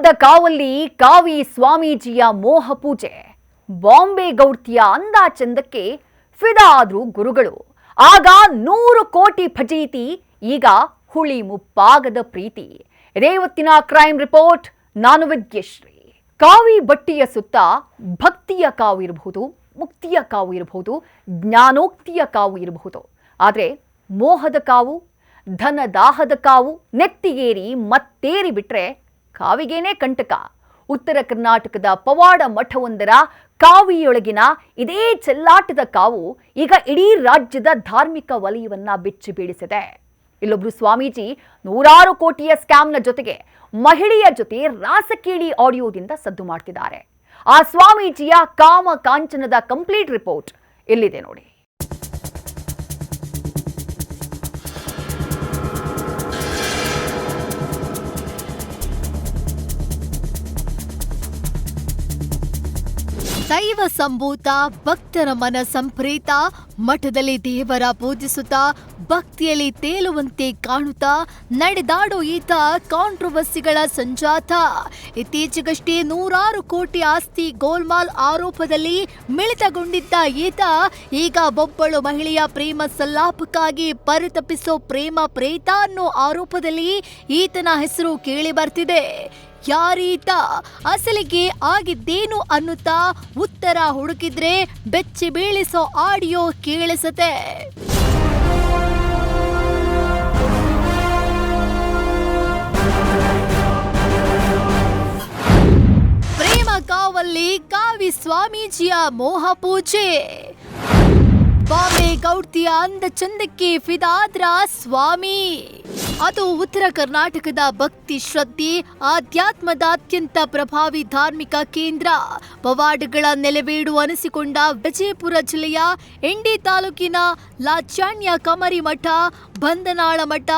ಮೋಹದ ಕಾವಲ್ಲಿ ಕಾವಿ ಸ್ವಾಮೀಜಿಯ ಮೋಹ ಪೂಜೆ. ಬಾಂಬೆ ಗೌಡ್ತಿಯ ಅಂದಾಚಂದಕ್ಕೆ ಫಿದಾ ಆದ್ರು ಗುರುಗಳು. ಆಗ 100 ಕೋಟಿ ಫಜೀತಿ, ಈಗ ಹುಳಿ ಮುಪ್ಪಾಗದ ಪ್ರೀತಿ. ಇದೇ ಇವತ್ತಿನ ಕ್ರೈಮ್ ರಿಪೋರ್ಟ್. ನಾನು ವಿದ್ಯಶ್ರೀ. ಕಾವಿ ಬಟ್ಟಿಯ ಸುತ್ತ ಭಕ್ತಿಯ ಕಾವು ಇರಬಹುದು, ಮುಕ್ತಿಯ ಕಾವು ಇರಬಹುದು, ಜ್ಞಾನೋಕ್ತಿಯ ಕಾವು ಇರಬಹುದು. ಆದರೆ ಮೋಹದ ಕಾವು, ಧನದಾಹದ ಕಾವು ನೆತ್ತಿಗೇರಿ ಮತ್ತೇರಿ ಬಿಟ್ರೆ ಕಾವಿಗೇನೆ ಕಂಟಕ. ಉತ್ತರ ಕರ್ನಾಟಕದ ಪವಾಡ ಮಠವೊಂದರ ಕಾವಿಯೊಳಗಿನ ಇದೇ ಚೆಲ್ಲಾಟದ ಕಾವು ಈಗ ಇಡೀ ರಾಜ್ಯದ ಧಾರ್ಮಿಕ ವಲಯವನ್ನ ಬೆಚ್ಚಿ ಬೀಳಿಸಿದೆ. ಇಲ್ಲೊಬ್ರು ಸ್ವಾಮೀಜಿ 100 ಕೋಟಿಯ ಸ್ಕ್ಯಾಮ್ನ ಜೊತೆಗೆ ಮಹಿಳೆಯ ಜೊತೆ ರಾಸಕೇಳಿ ಆಡಿಯೋದಿಂದ ಸದ್ದು ಮಾಡ್ತಿದ್ದಾರೆ. ಆ ಸ್ವಾಮೀಜಿಯ ಕಾಮ ಕಾಂಚನದ ಕಂಪ್ಲೀಟ್ ರಿಪೋರ್ಟ್ ಇಲ್ಲಿದೆ ನೋಡಿ. ದೈವ ಸಂಭೂತ, ಭಕ್ತರ ಮನ ಸಂಪ್ರೀತ, ಮಠದಲ್ಲಿ ದೇವರ ಪೂಜಿಸುತ್ತಾ ಭಕ್ತಿಯಲ್ಲಿ ತೇಲುವಂತೆ ಕಾಣುತ್ತಾ ನಡೆದಾಡೋ ಈತ ಕಾಂಟ್ರವರ್ಸಿಗಳ ಸಂಜಾತ. ಇತ್ತೀಚೆಗಷ್ಟೇ 100 ಕೋಟಿ ಆಸ್ತಿ ಗೋಲ್ಮಾಲ್ ಆರೋಪದಲ್ಲಿ ಮಿಳಿತಗೊಂಡಿದ್ದ ಈತ ಈಗ ಒಬ್ಬಳು ಮಹಿಳೆಯ ಪ್ರೇಮ ಸಲ್ಲಾಪಕ್ಕಾಗಿ ಪರಿತಪಿಸೋ ಪ್ರೇಮ ಪ್ರೇತ ಅನ್ನೋ ಆರೋಪದಲ್ಲಿ ಈತನ ಹೆಸರು ಕೇಳಿ ಬರ್ತಿದೆ. ಯಾರೀತ, ಅಸಲಿಗೆ ಆಗಿದ್ದೇನು ಅನ್ನುತ್ತಾ ಉತ್ತರ ಹುಡುಕಿದ್ರೆ ಬೆಚ್ಚಿ ಬೀಳಿಸೋ ಆಡಿಯೋ ಕೇಳಿಸತೆ. ಪ್ರೇಮ ಕಾವಲ್ಲಿ ಕಾವಿ ಸ್ವಾಮೀಜಿಯ ಮೋಹ ಪೂಜೆ. ಬಾಂಬೆ ಗೌಡ್ತಿಯ ಅಂದ ಚಂದಕ್ಕೆ ಫಿದಾದ್ರ ಸ್ವಾಮಿ. ಅದು ಉತ್ತರ ಕರ್ನಾಟಕದ ಭಕ್ತಿ, ಶ್ರದ್ಧೆ, ಆಧ್ಯಾತ್ಮದ ಅತ್ಯಂತ ಪ್ರಭಾವಿ ಧಾರ್ಮಿಕ ಕೇಂದ್ರ. ಪವಾಡಗಳ ನೆಲೆವೀಡು ಅನಿಸಿಕೊಂಡ ವಿಜಯಪುರ ಜಿಲ್ಲೆಯ ಇಂಡಿ ತಾಲೂಕಿನ ಲಾಚಾಣ್ಯ ಕಮರಿ ಮಠ, ಬಂದನಾಳ ಮಠ,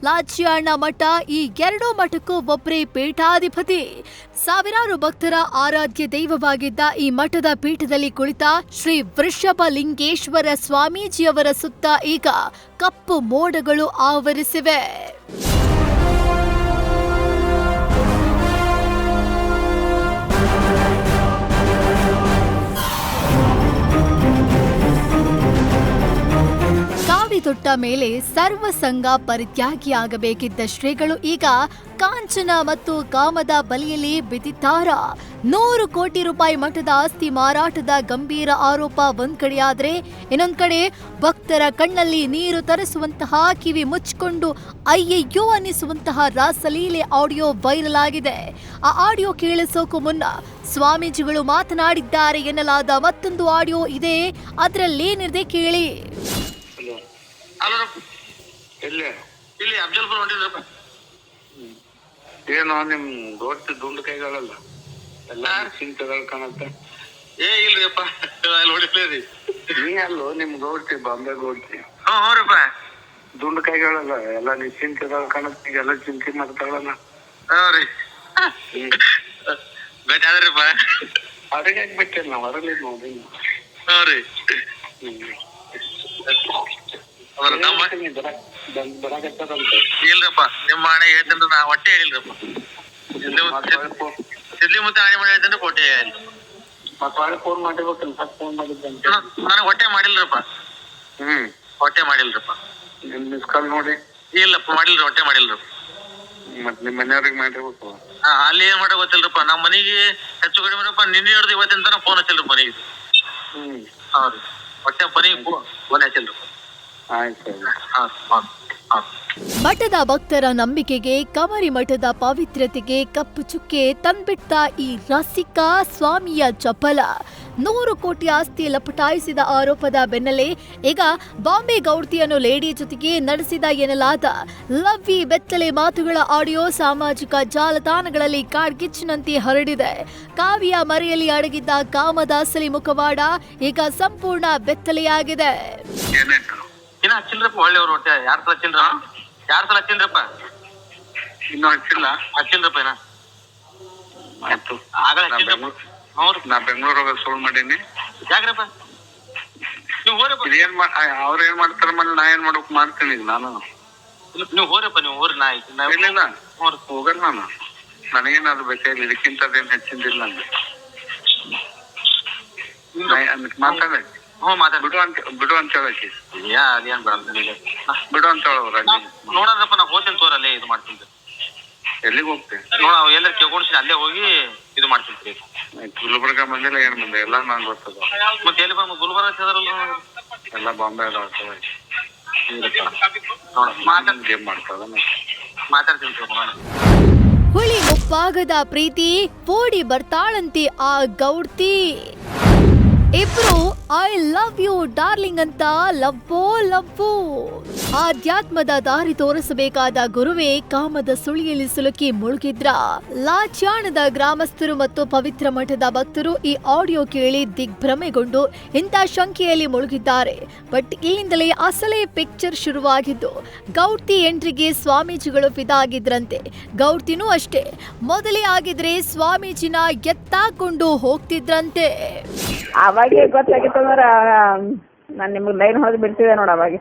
ಲಾಚ್ಯಾಣ ಮಠ, ಈ 2 ಮಠಕ್ಕೂ ಒಬ್ಬರೇ ಪೀಠಾಧಿಪತಿ. ಸಾವಿರಾರು ಭಕ್ತರ ಆರಾಧ್ಯ ದೈವವಾಗಿದ್ದ ಈ ಮಠದ ಪೀಠದಲ್ಲಿ ಕುಳಿತ ಶ್ರೀ ವೃಷಭಲಿಂಗೇಶ್ವರ ಸ್ವಾಮೀಜಿಯವರ ಸುತ್ತ ಈಗ ಕಪ್ಪು ಮೋಡಗಳು ಆವರಿಸಿವೆ. ಕಾವಿ ತೊಟ್ಟ ಮೇಲೆ ಸರ್ವಸಂಗ ಪರಿತ್ಯಾಗಿಯಾಗಬೇಕಿದ್ದ ಶ್ರೀಗಳು ಈಗ ಕಾಂಚನ ಮತ್ತು ಕಾಮದ ಬಲಿಯಲ್ಲಿ ಬಿದ್ದಿದ್ದಾರ. 100 ಕೋಟಿ ರೂಪಾಯಿ ಮಠದ ಆಸ್ತಿ ಮಾರಾಟದ ಗಂಭೀರ ಆರೋಪ ಒಂದ್ ಕಡೆಯಾದ್ರೆ, ಇನ್ನೊಂದ್ ಕಡೆ ಭಕ್ತರ ಕಣ್ಣಲ್ಲಿ ನೀರು ತರಿಸುವಂತಹ, ಕಿವಿ ಮುಚ್ಚಿಕೊಂಡು ಅಯ್ಯಯ್ಯೋ ಅನ್ನಿಸುವಂತಹ ರಾಸಲೀಲೆ ಆಡಿಯೋ ವೈರಲ್ ಆಗಿದೆ. ಆ ಆಡಿಯೋ ಕೇಳಿಸೋಕು ಮುನ್ನ ಸ್ವಾಮೀಜಿಗಳು ಮಾತನಾಡಿದ್ದಾರೆ ಎನ್ನಲಾದ ಮತ್ತೊಂದು ಆಡಿಯೋ ಇದೆ. ಅದರಲ್ಲೇನಿದೆ ಕೇಳಿ. ಇಲ್ಲಿ ಅಫ್ಜಲ್ಪುರ ಹೊಂಟಿದ್ರಪ್ಪ. ಏನೋ ನಿಮ್ ದೊಡ್ಡ ದುಂಡು ಕೈಗಳಲ್ಲ ಎಲ್ಲ ಚಿಂತೆಗಳು ಕಾಣತ್ತೆ. ಇಲ್ರಿಪ್ಪ, ನೋಡಿರ್ಲಿ. ನೀ ಅಲ್ಲೋ ನಿಮ್ ಗೌಡ್ತಿ, ಬಾಂಬೆ ಗೌಡ್ತಿ. ಹ್ಞೂರಪ್ಪ. ದುಂಡು ಕೈಗಳಲ್ಲ ಎಲ್ಲ ನಿಶ್ಚಿಂತೆಗಳು ಕಾಣತ್ತೆ. ಎಲ್ಲ ಚಿಂತೆ ಮಾಡ್ತಾಳಲ್ಲ. ಹ್ಞೂ ಭೇಟಿ ಆದ್ರಿಪ್ಪ. ಹೊರಗೆ ಬಿಟ್ಟೇನ್ ನಾವ್, ಹೊರಲಿ ನೋಡಿ. ಹ್ಞೂ ರೀ. ಇಲ್ರಪ್ಪ, ನಿಮ್ಮ ಹಣೆ ಹೇಳ್ತೇನ್ರಿ. ನಾ ಹೊಟ್ಟೆ ಹೇಳಿಲ್ರಪ್ಪ. ಸಿದ್ಲಿ ಮುತ್ತೆ ಹಣೆ ಮಾಡಿ ಹೇಳ್ತೇನ್ರಿ, ಕೊಟ್ಟೆ ಹೇಳಿ. ಫೋನ್ ಮಾಡಿರ್ಬೇಕಲ್ಲ, ಫೋನ್ ಮಾಡಿದ್ದೆ ನನಗೆ ಹೊಟ್ಟೆ ಮಾಡಿಲ್ರಪ್ಪ. ಹೊಟ್ಟೆ ಮಾಡಿಲ್ರಪ್ಪ. ನಿಮ್ ಮಿಸ್ ಕಾಲ್ ನೋಡಿ. ಇಲ್ಲಪ್ಪ, ಮಾಡಿಲ್ರಿ, ಹೊಟ್ಟೆ ಮಾಡಿಲ್ರಪ್ಪ. ಮತ್ ನಿಮ್ ಮನೆಯವ್ರಿಗೆ ಮಾಡಿರ್ಬೇಕು. ಅಲ್ಲಿ ಏನ್ ಮಾಡೋ ಗೊತ್ತಿಲ್ರಪ್ಪ. ನಮ್ಮ ಮನೆಗೆ ಹೆಚ್ಚು ಕಡಿಮೆ ನಿನ್ನೆ ಹಿಡಿದು ಇವತ್ತಿನ ತನಕ ಫೋನ್ ಹಚ್ಚಿಲ್ರಿ ಮನೆಗೆ. ಹೌದು, ಹೊಟ್ಟೆ ಮನೆಗೆ ಫೋನ್ ಹಚ್ಚಿಲ್ರಪ್ಪ. ಮಠದ ಭಕ್ತರ ನಂಬಿಕೆಗೆ, ಕಮರಿ ಮಠದ ಪವಿತ್ರತೆಗೆ ಕಪ್ಪು ಚುಕ್ಕೆ ತಂದ್ಬಿಟ್ಟ ಈ ರಸಿಕ ಸ್ವಾಮಿಯ ಚಪಲ. 100 ಕೋಟಿ ಆಸ್ತಿ ಲಪಟಾಯಿಸಿದ ಆರೋಪದ ಬೆನ್ನಲ್ಲೇ ಈಗ ಬಾಂಬೆ ಗೌಡ್ತಿಯನ್ನು ಲೇಡಿ ಜೊತೆಗೆ ನಡೆಸಿದ ಎನ್ನಲಾದ ಲವ್ವಿ ಬೆತ್ತಲೆ ಮಾತುಗಳ ಆಡಿಯೋ ಸಾಮಾಜಿಕ ಜಾಲತಾಣಗಳಲ್ಲಿ ಕಾಡ್ಗಿಚ್ಚಿನಂತೆ ಹರಡಿದೆ. ಕಾವಿಯ ಮರೆಯಲ್ಲಿ ಅಡಗಿದ್ದ ಕಾಮದಾಸಲಿ ಮುಖವಾಡ ಈಗ ಸಂಪೂರ್ಣ ಬೆತ್ತಲೆಯಾಗಿದೆ. ಇನ್ನ ಹಚ್ಚಿಲ್ರಪ್ಪ. ಒಳ್ಳೆಯವ್ರು ಹೊಟ್ಟೆ ಯಾರ ಸಲ ಹಚ್ಚಿಲ್ರ? ಹಚ್ಚಿಲ್ರಪ್ಪ. ಇನ್ನೂ ಹಚ್ಚಿಲ್ಲ? ಹಚ್ಚಿಲ್ರಪ್ಪ. ಏನ ಆಯ್ತು. ನಾ ಬೆಂಗಳೂರಾಗ ಸುಳ್ಳು ಮಾಡೀನಿ. ಯಾಕ್ರಪ್ಪ? ನೀವು ಹೋರಪ್ಪ. ಅವ್ರ ಏನ್ ಮಾಡ್ತಾರ ಮೇಲೆ ನಾ ಏನ್ ಮಾಡ್ಬೇಕು ಮಾಡ್ತೀನಿ ಈಗ ನಾನು. ನೀವು ಹೋರಪ್ಪ, ನೀವು ಹೋರಿ. ನಾ ಇಲ್ಲ ಹೋಗಲ್ಲ ನಾನು. ನನಗೇನು ಅದು ಬೇಕಾಗಿಲ್ಲ, ಇದಕ್ಕಿಂತದೇನು ಹೆಚ್ಚಿಂದಿಲ್ಲ ನಂಗೆ. ಮಾತಾಡ ಬಿಡು ಅಂತ ಹೇಳಕ್ಕೆ ಅದೇನ್ ಬೇಡ ಬಿಡು ಅಂತ ಹೇಳವ್ರ. ನೋಡೋದಪ್ಪ ನಾ ಹೋಗ್ತೀನಿ ತೋರಲ್ಲೇ ಇದು ಮಾಡ್ತೀನಿ. ಎಲ್ಲಿಗೆ ಹೋಗ್ತೀನಿ ನೋಡ ಎಲ್ಲರೂ ಕೇಳ್ಕೊಂಡ್ಸಿ ಅಲ್ಲೇ ಹೋಗಿ ಇದು ಮಾಡ್ತೀನಿ. ಗುಲ್ಬರ್ಗ ಬಂದಿಲ್ಲ ಏನ್ ಬಂದೆ ಎಲ್ಲ ನಂಗೆ ಗೊತ್ತದ. ಮತ್ತೆ ಎಲ್ಲಿ ಬಂದು ಗುಲ್ಬರ್ಗ ಎಲ್ಲ ಬಾಂಬೆ ಎಲ್ಲ ಆಗ್ತದೆ. ಗೇಮ್ ಮಾಡ್ತದ ಮಾತಾಡ್ತೀನಿ. ಹುಳಿ ಮುಪ್ಪಾಗದ ಪ್ರೀತಿ ಓಡಿ ಬರ್ತಾಳಂತೆ ಆ ಗೌಡ್ತಿ. ಇಬ್ರು ಐ ಲವ್ ಯು ಡಾರ್ಲಿಂಗ್ ಅಂತ ಲವ್ವೋ. ಆಧ್ಯಾತ್ಮದ ದಾರಿ ತೋರಿಸಬೇಕಾದ ಗುರುವೇ ಕಾಮದ ಸುಳಿಯಲ್ಲಿ ಸಿಲುಕಿ ಮುಳುಗಿದ್ರ. ಲಾಚಾಣದ ಗ್ರಾಮಸ್ಥರು ಮತ್ತು ಪವಿತ್ರ ಮಠದ ಭಕ್ತರು ಈ ಆಡಿಯೋ ಕೇಳಿ ದಿಗ್ಭ್ರಮೆಗೊಂಡು ಇಂಥ ಶಂಕೆಯಲ್ಲಿ ಮುಳುಗಿದ್ದಾರೆ. ಬಟ್ ಇಲ್ಲಿಂದಲೇ ಅಸಲೇ ಪಿಕ್ಚರ್ ಶುರುವಾಗಿದ್ದು. ಗೌಡ್ತಿ ಎಂಟ್ರಿಗೆ ಸ್ವಾಮೀಜಿಗಳು ಫಿದಾ ಆಗಿದ್ರಂತೆ. ಗೌಡ್ತಿನೂ ಅಷ್ಟೇ, ಮೊದಲೇ ಆಗಿದ್ರೆ ಸ್ವಾಮೀಜಿನ ಎತ್ತಾಕೊಂಡು ಹೋಗ್ತಿದ್ರಂತೆ. ಅವಾಗೆ ಗೊತ್ತಾಗಿತ್ತಂದ್ರ ನಾನು ನಿಮ್ಗೆ ಲೈನ್ ಹೊಡೆದು ಬಿಡ್ತಿದ್ದೆ ನೋಡ ಅವಾಗ.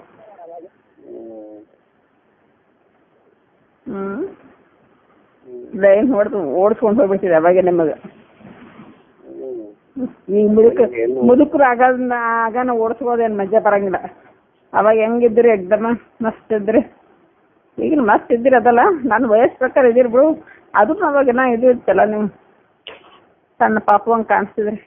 ಲೈನ್ ಹೊಡೆದು ಓಡಿಸ್ಕೊಂಡು ಹೋಗ್ಬಿಡ್ತಿದ್ದೆ ಅವಾಗೆ ನಿಮಗೆ. ಈಗ ಮುದುಕರು ಆಗ ಓಡಿಸ್ಬೋದೇನು ಮಜಾ ಬರಂಗಿಲ್ಲ. ಅವಾಗ ಹೆಂಗಿದ್ರಿ ಎಕ್ದಮ ಮಸ್ತ್ ಇದ್ರಿ. ಈಗಿನ ಮಸ್ತ್ ಇದ್ದೀರಿ ಅದಲ್ಲ, ನಾನು ವಯಸ್ಸು ಪ್ರಕಾರ ಇದ್ದೀರಿ ಬಿಡು. ಅದು ಅವಾಗೇನ ಇದು ಇತ್ತಲ್ಲ, ನೀವು ಸಣ್ಣ ಪಾಪು ಹಂಗೆ ಕಾಣಿಸ್ತಿದ್ರಿ.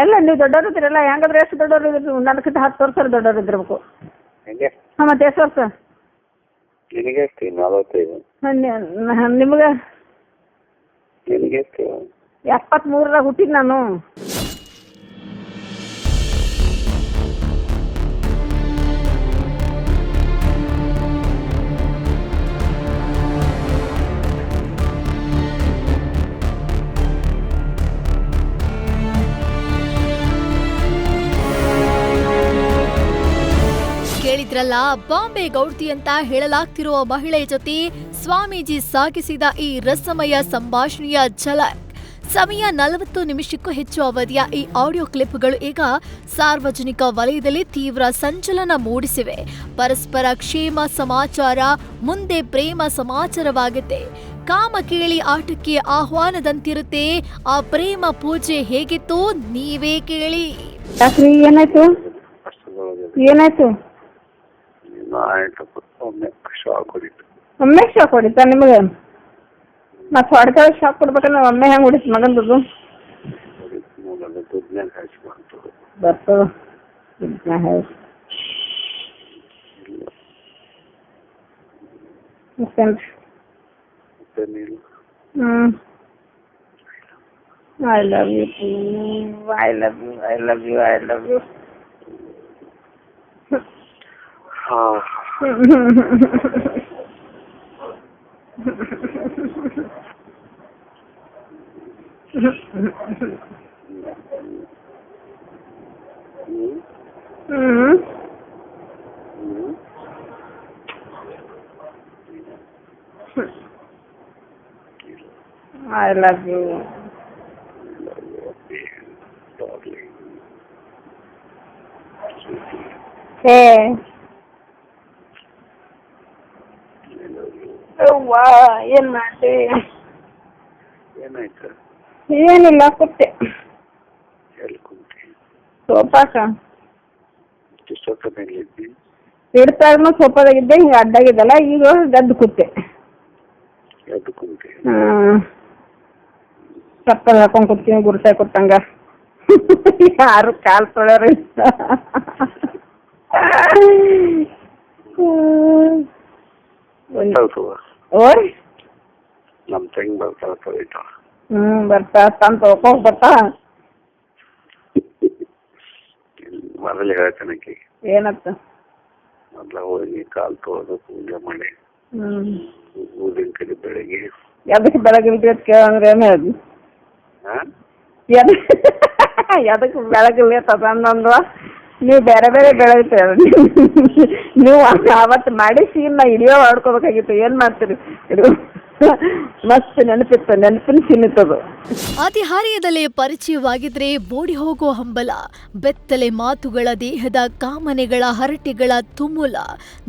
ಇಲ್ಲ ನೀವು ದೊಡ್ಡವ್ರು ಇದ್ದೀರಲ್ಲ, ಹೆಂಗಾದ್ರೆ ಎಷ್ಟು ದೊಡ್ಡವ್ರು ಇದ್ರಿ? ನನಗಿಂತ 10 ವರ್ಷ ದೊಡ್ಡವ್ರು ಇದ್ದಿರ್ಬೇಕು. ಹಾಂ, ಮತ್ತೆ ಎಷ್ಟು ವರ್ಷ ನಿಮ್ಗೆ? 73 ಹುಟ್ಟಿದ್ ನಾನು. ಕೇಳಿದ್ರಲ್ಲ, ಬಾಂಬೆ ಗೌಡ್ತಿ ಅಂತ ಹೇಳಲಾಗ್ತಿರುವ ಮಹಿಳೆ ಜೊತೆ ಸ್ವಾಮೀಜಿ ಸಾಗಿಸಿದ ಈ ರಸಮಯ ಸಂಭಾಷಣೆಯ ಝಲಕ್. ಸಮಯ 40 ನಿಮಿಷಕ್ಕೂ ಹೆಚ್ಚು ಅವಧಿಯ ಈ ಆಡಿಯೋ ಕ್ಲಿಪ್ಗಳು ಈಗ ಸಾರ್ವಜನಿಕ ವಲಯದಲ್ಲಿ ತೀವ್ರ ಸಂಚಲನ ಮೂಡಿಸಿವೆ. ಪರಸ್ಪರ ಕ್ಷೇಮ ಸಮಾಚಾರ ಮುಂದೆ ಪ್ರೇಮ ಸಮಾಚಾರವಾಗುತ್ತೆ. ಕಾಮ ಕೇಳಿ ಆಟಕ್ಕೆ ಆಹ್ವಾನದಂತಿರುತ್ತೆ. ಆ ಪ್ರೇಮ ಪೂಜೆ ಹೇಗಿತ್ತು ನೀವೇ ಕೇಳಿ. ಏನಾಯ್ತು ಏನಾಯ್ತು? ಒಮ್ಮೆ ಶಾಕ್ ಹೊಡಿತಾ ನಿಮಗೆ? ಮತ್ತೆ ಹೊಡ್ಕ ಶಾಕ್ ಕೊಡ್ಬೇಕಂದ್ರೆ ಒಮ್ಮೆ ಹೆಂಗೆ ಹೊಡಿತು ಮಗಂದು? ಬರ್ತದ I love you. I love you. I love you. I love you. I love you. Hey. ಅವ್ವಾ ಏನ್ ಮಾಡ್ತಿ? ಏನಾಯ್ತು? ಏನಿಲ್ಲ, ಕೂತೆ ಸೋಫಾಕ. ಇಡ್ತಾರನು ಸೋಫಾದಾಗಿದ್ದೆ, ಹಿಂಗ ಅಡ್ಡಾಗಿದ್ದಲ್ಲ, ಈಗ ಗದ್ದು ಕೂತೆ. ಚಪ್ಪಲ್ ಹಾಕೊಂಡ್ ಕೂತೀನಿ, ಗುರ್ತಾಯಿ ಕೂತಂಗ. ಯಾರು ಕಾಲ್ ತೊಳ್ಯಾರ? ಓಯ್ ನಮ್ ತಂಗಿ ಬರ್ತಾ ಬರ್ತಾ ತಂದ್ ತೊಳ್ಕೊಂಡ್ ಬರ್ತಾ. ಮೊದಲು ಹೇಳ್ತಾನಕ್ಕೆ ಏನತ್ತ? ಮೊದ್ಲ ಹೋಗಿ ಕಾಲ್ ತೊಳೆದು ಪೂಜೆ ಮಾಡಿ ಊದಿನ ಕಡೆ ಬೆಳಗ್ಗೆ ಎದಕ್ಕೆ ಬೆಳಗ್ಗೆ ಕೇಳಂದ್ರೆ ಏನ್ ಹೇಳಿ? ಎದಕ್ಕೆ ಬೆಳಗ್ಗೆ ತಂದಂದ್ವ? ನೀವು ಬೇರೆ ಬೇರೆ ಬೆಳಗ್ತೇವೆ ನೀವು ಅವತ್ತು ಮಾಡಿ ಸೀನ್ ನಾ ಹಿಡಿಯೋ ಆಡ್ಕೋಬೇಕಾಗಿತ್ತು. ಏನ್ ಮಾಡ್ತೀರಿ? ಇದು ಮಸ್ತ್ ನೆನಪಿತ್ತು, ನೆನಪಿನ ಸೀಮಿತದು. ಅತಿಹಾರ್ಯದಲ್ಲೇ ಪರಿಚಯವಾಗಿದ್ರೆ ಓಡಿ ಹೋಗೋ ಹಂಬಲ, ಬೆತ್ತಲೆ ಮಾತುಗಳ ದೇಹದ ಕಾಮನೆಗಳ ಹರಟೆಗಳ ತುಮುಲ,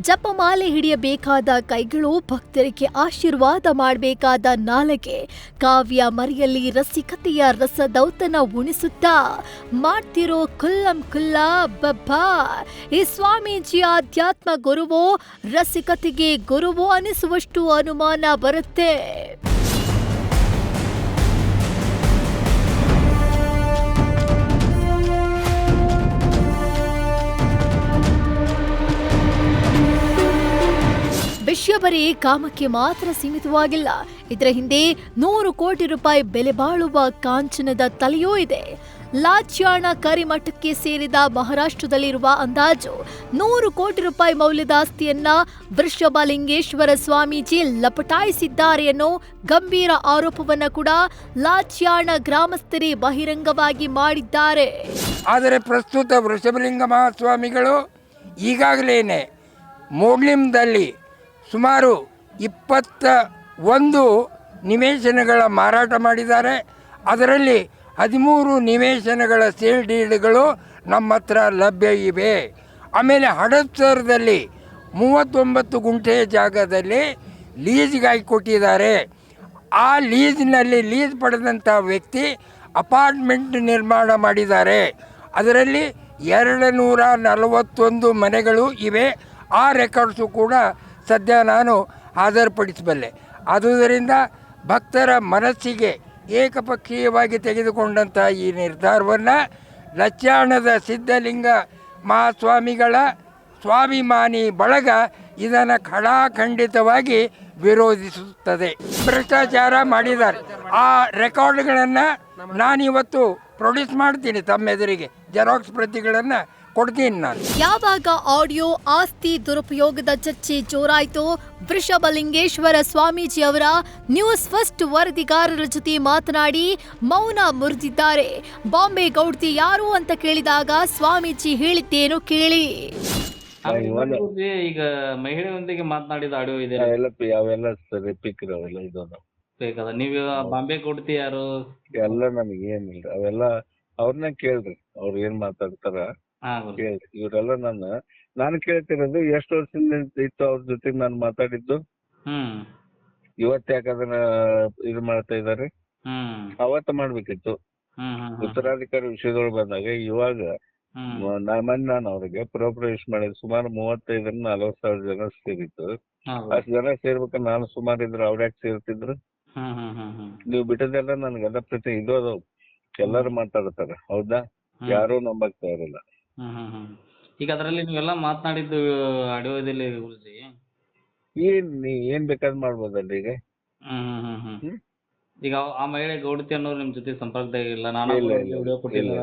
ಜಪಮಾಲೆ ಹಿಡಿಯಬೇಕಾದ ಕೈಗಳು, ಭಕ್ತರಿಗೆ ಆಶೀರ್ವಾದ ಮಾಡಬೇಕಾದ ನಾಲಗೆ, ಕಾವ್ಯ ಮರಿಯಲ್ಲಿ ರಸಿಕತೆಯ ರಸದೌತನ ಉಣಿಸುತ್ತಾ ಮಾಡ್ತಿರೋ ಕುಲ್ಲಂ ಕುಲ್ಲ ಬಬ್ಬಾ. ಈ ಸ್ವಾಮೀಜಿ ಆಧ್ಯಾತ್ಮ ಗುರುವೋ ರಸಿಕತೆಗೆ ಗುರುವೋ ಅನಿಸುವಷ್ಟು ಅನುಮಾನ ಬರುತ್ತೆ. ವಿಷಯ ಬರೀ ಕಾಮಕ್ಕೆ ಮಾತ್ರ ಸೀಮಿತವಾಗಿಲ್ಲ. ಇದರ ಹಿಂದೆ 100 ಕೋಟಿ ರೂಪಾಯಿ ಬೆಲೆ ಬಾಳುವ ಕಾಂಚನದ ತಲೆಯೂ ಇದೆ. ಲಾಚ್ಯಾಣ ಕರಿಮಠಕ್ಕೆ ಸೇರಿದ ಮಹಾರಾಷ್ಟ್ರದಲ್ಲಿರುವ ಅಂದಾಜು 100 ಕೋಟಿ ರೂಪಾಯಿ ಮೌಲ್ಯದ ಆಸ್ತಿಯನ್ನ ವೃಷಭಲಿಂಗೇಶ್ವರ ಸ್ವಾಮೀಜಿ ಲಪಟಾಯಿಸಿದ್ದಾರೆ ಅನ್ನೋ ಗಂಭೀರ ಆರೋಪವನ್ನ ಕೂಡ ಲಾಚ್ಯಾಣ ಗ್ರಾಮಸ್ಥರೇ ಬಹಿರಂಗವಾಗಿ ಮಾಡಿದ್ದಾರೆ. ಆದರೆ ಪ್ರಸ್ತುತ ವೃಷಭಲಿಂಗ ಮಹಾಸ್ವಾಮಿಗಳು ಈಗಾಗಲೇ ಮೋಗ್ಲಿಂದಲ್ಲಿ ಸುಮಾರು 21 ನಿವೇಶನಗಳ ಮಾರಾಟ ಮಾಡಿದ್ದಾರೆ. ಅದರಲ್ಲಿ 13 ನಿವೇಶನಗಳ ಸೇಲ್ ಡೀಡ್ಗಳು ನಮ್ಮ ಹತ್ರ ಲಭ್ಯ ಇವೆ. ಆಮೇಲೆ ಹಡಪ್ಸರದಲ್ಲಿ 39 ಗುಂಟೆ ಜಾಗದಲ್ಲಿ ಲೀಸ್ಗಾಗಿ ಕೊಟ್ಟಿದ್ದಾರೆ. ಆ ಲೀಸ್ನಲ್ಲಿ ಲೀಸ್ ಪಡೆದಂಥ ವ್ಯಕ್ತಿ ಅಪಾರ್ಟ್ಮೆಂಟ್ ನಿರ್ಮಾಣ ಮಾಡಿದ್ದಾರೆ. ಅದರಲ್ಲಿ 241 ಮನೆಗಳು ಇವೆ. ಆ ರೆಕಾರ್ಡ್ಸು ಕೂಡ ಸದ್ಯ ನಾನು ಹಾಜರುಪಡಿಸಬಲ್ಲೆ. ಆದುದರಿಂದ ಭಕ್ತರ ಮನಸ್ಸಿಗೆ ಏಕಪಕ್ಷೀಯವಾಗಿ ತೆಗೆದುಕೊಂಡಂಥ ಈ ನಿರ್ಧಾರವನ್ನು ಲಚ್ಯಾಣದ ಸಿದ್ಧಲಿಂಗ ಮಹಾಸ್ವಾಮಿಗಳ ಸ್ವಾಭಿಮಾನಿ ಬಳಗ ಇದನ್ನು ಖಡಾಖಂಡಿತವಾಗಿ ವಿರೋಧಿಸುತ್ತದೆ. ಭ್ರಷ್ಟಾಚಾರ ಮಾಡಿದ್ದಾರೆ. ಆ ರೆಕಾರ್ಡ್ಗಳನ್ನು ನಾನಿವತ್ತು ಪ್ರೊಡ್ಯೂಸ್ ಮಾಡ್ತೀನಿ, ತಮ್ಮ ಎದುರಿಗೆ ಜೆರಾಕ್ಸ್ ಪ್ರತಿಗಳನ್ನು ಕೊಡ್ತೀನಿ ನಾನು. ಯಾವಾಗ ಆಡಿಯೋ ಆಸ್ತಿ ದುರುಪಯೋಗದ ಚರ್ಚೆ ಜೋರಾಯಿತೋ, ವೃಷಭಲಿಂಗೇಶ್ವರ ಸ್ವಾಮೀಜಿ ಅವರ ನ್ಯೂಸ್ ಫಸ್ಟ್ ವರದಿಗಾರರ ಜೊತೆ ಮಾತನಾಡಿ ಮೌನ ಮುರಿದಿದ್ದಾರೆ. ಬಾಂಬೆ ಗೌಡ್ತಿ ಯಾರು ಅಂತ ಕೇಳಿದಾಗ ಸ್ವಾಮೀಜಿ ಹೇಳಿದ್ದೇನು ಕೇಳಿ. ಈಗ ಮಹಿಳೆಯೊಂದಿಗೆ ಮಾತನಾಡಿದ ಆಡಿಯೋ ಇದೆ, ಅವೆಲ್ಲ ಬೇಕಾದ ನೀವು ಬಾಂಬೆ ಗೌಡ್ತಿ ಯಾರು ಎಲ್ಲ ನಮಗೆ ಏನಿಲ್ಲ, ಅವೆಲ್ಲ ಅವ್ರನ್ನ ಕೇಳ್ರಿ, ಅವ್ರು ಏನ್ ಮಾತಾಡ್ತಾರ ಕೇಳ್ರಿ. ಇವರೆಲ್ಲ ನಾನು ಕೇಳ್ತಿರೋದು ಎಷ್ಟು ವರ್ಷದಿಂದ ಇತ್ತು ಅವ್ರ ಜೊತೆಗೆ ನಾನು ಮಾತಾಡಿದ್ದು. ಇವತ್ತು ಯಾಕೆ ಅದನ್ನ ಇದು ಮಾಡ್ತಾ ಇದಾರೆ? ಅವತ್ತು ಮಾಡ್ಬೇಕಿತ್ತು. ಉತ್ತರಾಧಿಕಾರಿ ವಿಷಯದೊಳಗೆ ಬಂದಾಗ ಇವಾಗ ನಾನು ಅವ್ರಿಗೆ ಪ್ರೊಪ್ರೈಸ್ ಮಾಡಿದ್ ಸುಮಾರು 35,000-40,000 ಜನ ಸೇರಿತ್ತು. ಅಷ್ಟು ಜನ ಸೇರ್ಬೇಕಾದ್ರೆ ನಾನು ಸುಮಾರು ಇದ್ರೆ ಅವ್ರ ಯಾಕೆ ಸೇರ್ತಿದ್ರು? ನೀವು ಬಿಟ್ಟದೆಲ್ಲ ನನ್ಗೆಲ್ಲ ಪ್ರತಿ ಇದು ಅದಾವ್, ಎಲ್ಲರೂ ಮಾತಾಡ್ತಾರೆ, ಹೌದಾ? ಯಾರು ನಂಬಕ್ ತಯಾರಿಲ್ಲ. ಈಗ ಅದರಲ್ಲಿ ನೀವೆಲ್ಲ ಮಾತನಾಡಿದ್ದು ಆಡಿಯೋದಲ್ಲಿ ಗುರುಜಿ ಏನ್ ಬೇಕಾದ್ ಮಾಡ್ಬೋದಲ್ರಿ ಈಗ. ಈಗ ಆ ಮಹಿಳೆ ಗೌಡತಿ ಅನ್ನೋರು ನಿಮ್ ಜೊತೆ ಸಂಪರ್ಕದಾಗ ಇಲ್ಲ? ನಾನು ವಿಡಿಯೋ ಕೊಟ್ಟಿಲ್ಲ,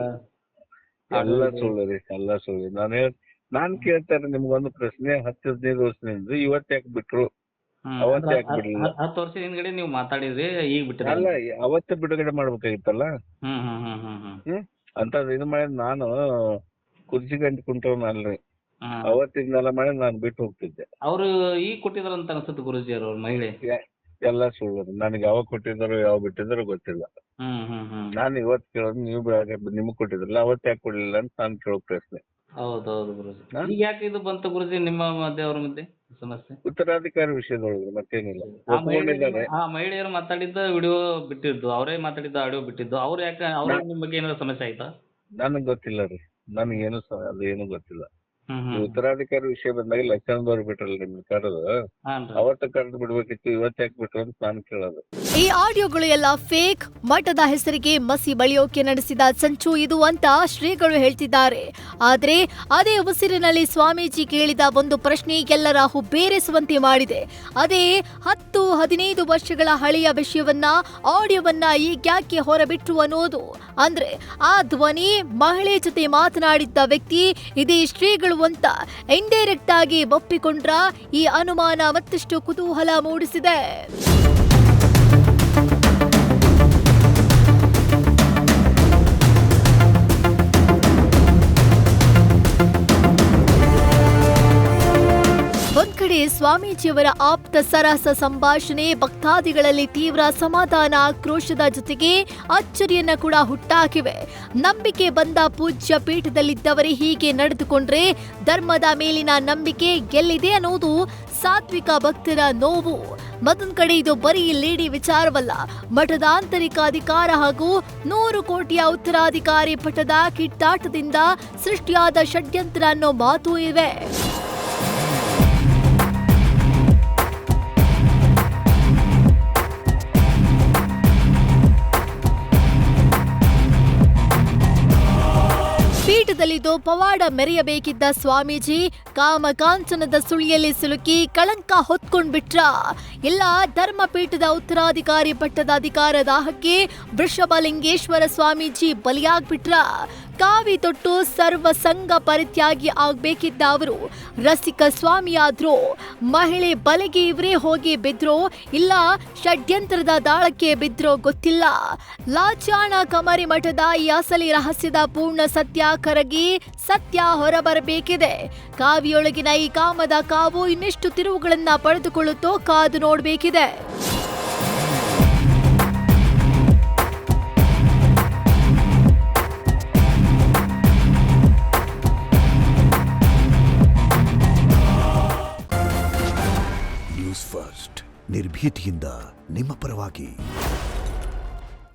ಎಲ್ಲ ಸುಳ್ಳು ರೀ, ಎಲ್ಲ ಸುಳ್ಳು. ನಾನ್ ಕೇಳ್ತಾರೆ ನಿಮ್ಗೊಂದು ಪ್ರಶ್ನೆ, 10-15 ವರ್ಷದಿಂದ ಇವತ್ತು ಯಾಕೆ ಬಿಟ್ರು, ಅವತ್ತು ಯಾಕೆ ಬಿಡ್ಲಿಲ್ಲ? 10 ವರ್ಷದ ಹಿಂದ್ಗಡೆ ನೀವು ಮಾತಾಡಿದ್ರಿ, ಈಗ ಬಿಟ್ಟಿಲ್ಲ. ಅಲ್ಲ, ಅವತ್ತು ಬಿಡುಗಡೆ ಮಾಡ್ಬೇಕಾಗಿತ್ತಲ್ಲ. ಅಂತ ಇದು ಮಾಡಿ ನಾನು ಕುರ್ಚಿ ಗಂಟು ಕುಂಟವನ ಅಲ್ರಿ, ಅವತ್ತಿಂದೆಲ್ಲ ಮಾಡಿ ನಾನು ಬಿಟ್ಟು ಹೋಗ್ತಿದ್ದೆ. ಅವ್ರು ಈಗ ಕೊಟ್ಟಿದಾರ ಅಂತ ಅನ್ಸುತ್ತೆ ಗುರುಜಿ ಅವ್ರ ಮಹಿಳೆ. ಎಲ್ಲ ಸುಳ್ಳು. ನನಗೆ ಯಾವಾಗ ಕೊಟ್ಟಿದ್ದಾರೋ ಯಾವ ಬಿಟ್ಟಿದ್ದಾರೋ ಗೊತ್ತಿಲ್ಲ. ನಾನು ಇವತ್ತು ಕೇಳೋದು, ನೀವು ನಿಮಗ್ ಕೊಟ್ಟಿದ್ರಲ್ಲ ಅವತ್ತು ಯಾಕೆ ಕೊಡ್ಲಿಲ್ಲ ಅಂತ ನಾನು ಕೇಳೋ ಪ್ರಶ್ನೆ. ಹೌದೌದು ಗುರುಜಿ. ಈಗ ಯಾಕೆ ಇದು ಬಂತು ಗುರುಜಿ ನಿಮ್ಮ ಮಧ್ಯೆ ಅವ್ರ ಮಧ್ಯೆ ಸಮಸ್ಯೆ? ಉತ್ತರಾಧಿಕಾರಿ ವಿಷಯದೊಳಗೆ ಮತ್ತೇನಿಲ್ಲ. ಆ ಮಹಿಳೆಯರು ಮಾತಾಡಿದ್ದ ವಿಡಿಯೋ ಬಿಟ್ಟಿದ್ದು, ಅವರೇ ಮಾತಾಡಿದ್ದ ಆಡಿಯೋ ಬಿಟ್ಟಿದ್ದು, ಅವ್ರು ಯಾಕೆ ಅವ್ರ ನಿಮ್ ಬಗ್ಗೆ ಏನಾದ್ರು ಸಮಸ್ಯೆ ಆಯ್ತಾ? ನನಗ್ ಗೊತ್ತಿಲ್ಲ ರೀ, ನನಗೇನು ಅದು ಏನು ಗೊತ್ತಿಲ್ಲ. ಉತ್ತರಾಧಿಕಾರಿ ವಿಷಯ ಬಂದಾಗ ಲಕ್ಷಣದವ್ರು ಬಿಟ್ರಲ್ಲ ನಿಮ್ ಕರೆದು, ಅವತ್ತು ಕರೆದು ಬಿಡ್ಬೇಕಿತ್ತು, ಇವತ್ತು ಯಾಕೆ ಬಿಟ್ರು ಅಂತ ನಾನು ಕೇಳೋದು. ಈ ಆಡಿಯೋಗಳು ಎಲ್ಲ ಫೇಕ್, ಮಠದ ಹೆಸರಿಗೆ ಮಸಿ ಬಳಿಯೋಕೆ ನಡೆಸಿದ ಸಂಚು ಇದು ಅಂತ ಶ್ರೀಗಳು ಹೇಳ್ತಿದ್ದಾರೆ. ಆದ್ರೆ ಅದೇ ಉಸಿರಿನಲ್ಲಿ ಸ್ವಾಮೀಜಿ ಕೇಳಿದ ಒಂದು ಪ್ರಶ್ನೆ ಎಲ್ಲರ ಹುಬ್ಬೇರಿಸುವಂತೆ ಮಾಡಿದೆ. ಅದೇ 10-15 ವರ್ಷಗಳ ಹಳೆಯ ವಿಷಯವನ್ನ, ಆಡಿಯೋವನ್ನ ಈಗ್ಯಾಕೆ ಹೊರಬಿಟ್ರು ಅನ್ನೋದು. ಅಂದ್ರೆ ಆ ಧ್ವನಿ ಮಹಿಳೆ ಜೊತೆ ಮಾತನಾಡಿದ್ದ ವ್ಯಕ್ತಿ ಇದೇ ಶ್ರೀಗಳು ಅಂತ ಇಂಡೈರೆಕ್ಟ್ ಆಗಿ ಒಪ್ಪಿಕೊಂಡ್ರ ಈ ಅನುಮಾನ ಮತ್ತಷ್ಟು ಕುತೂಹಲ ಮೂಡಿಸಿದೆ. ಒಂದ್ ಕಡೆ ಸ್ವಾಮೀಜಿಯವರ ಆಪ್ತ ಸರಸ ಸಂಭಾಷಣೆ ಭಕ್ತಾದಿಗಳಲ್ಲಿ ತೀವ್ರ ಸಮಾಧಾನ ಆಕ್ರೋಶದ ಜೊತೆಗೆ ಅಚ್ಚರಿಯನ್ನ ಕೂಡ ಹುಟ್ಟಾಕಿವೆ. ನಂಬಿಕೆ ಬಂದ ಪೂಜ್ಯ ಪೀಠದಲ್ಲಿದ್ದವರೇ ಹೀಗೆ ನಡೆದುಕೊಂಡ್ರೆ ಧರ್ಮದ ಮೇಲಿನ ನಂಬಿಕೆ ಎಲ್ಲಿದೆ ಅನ್ನೋದು ಸಾತ್ವಿಕ ಭಕ್ತರ ನೋವು. ಮತ್ತೊಂದ್ ಕಡೆ ಇದು ಬರೀ ಲೇಡಿ ವಿಚಾರವಲ್ಲ. ಮಠದ ಆಂತರಿಕ ಅಧಿಕಾರ ಹಾಗೂ 100 ಕೋಟಿಯ ಉತ್ತರಾಧಿಕಾರಿ ಪಟ್ಟದ ಕಿತ್ತಾಟದಿಂದ ಸೃಷ್ಟಿಯಾದ ಷಡ್ಯಂತ್ರ ಅನ್ನೋ ಮಾತು ಇವೆ. ಪೀಠದಲ್ಲಿದ್ದು ಪವಾಡ ಮೆರೆಯಬೇಕಿದ್ದ ಸ್ವಾಮೀಜಿ ಕಾಮಕಾಂಚನದ ಸುಳಿಯಲ್ಲಿ ಸಿಲುಕಿ ಕಳಂಕ ಹೊತ್ಕೊಂಡ್ಬಿಟ್ರ. ಎಲ್ಲ ಧರ್ಮಪೀಠದ ಉತ್ತರಾಧಿಕಾರಿ ಪಟ್ಟದ ಅಧಿಕಾರ ದಾಹಕ್ಕೆ ವೃಷಭಲಿಂಗೇಶ್ವರ ಸ್ವಾಮೀಜಿ ಬಲಿಯಾಗ್ಬಿಟ್ರ. ಕಾವಿ ತೊಟ್ಟು ಸರ್ವ ಸಂಘ ಪರಿತ್ಯಾಗಿ ಆಗ್ಬೇಕಿದ್ದ ಅವರು ರಸಿಕ ಸ್ವಾಮಿಯಾದ್ರೋ, ಮಹಿಳೆ ಬಲೆಗೆ ಇವರೇ ಹೋಗಿ ಬಿದ್ರೋ ಇಲ್ಲ ಷಡ್ಯಂತ್ರದ ದಾಳಕ್ಕೆ ಬಿದ್ರೋ ಗೊತ್ತಿಲ್ಲ. ಲಾಚಾಣ ಕಮರಿ ಮಠದ ಈ ಅಸಲಿ ರಹಸ್ಯದ ಪೂರ್ಣ ಸತ್ಯ ಕರಗಿ ಸತ್ಯ ಹೊರಬರಬೇಕಿದೆ. ಕಾವಿಯೊಳಗಿನ ಈ ಕಾಮದ ಕಾವು ಇನ್ನೆಷ್ಟು ತಿರುವುಗಳನ್ನ ಪಡೆದುಕೊಳ್ಳುತ್ತೋ ಕಾದು ನೋಡಬೇಕಿದೆ. ನ್ಯೂಸ್ ಫಸ್ಟ್ ನಿರ್ಭೀತಿಯಿಂದ ನಿಮ್ಮ ಪರವಾಗಿ.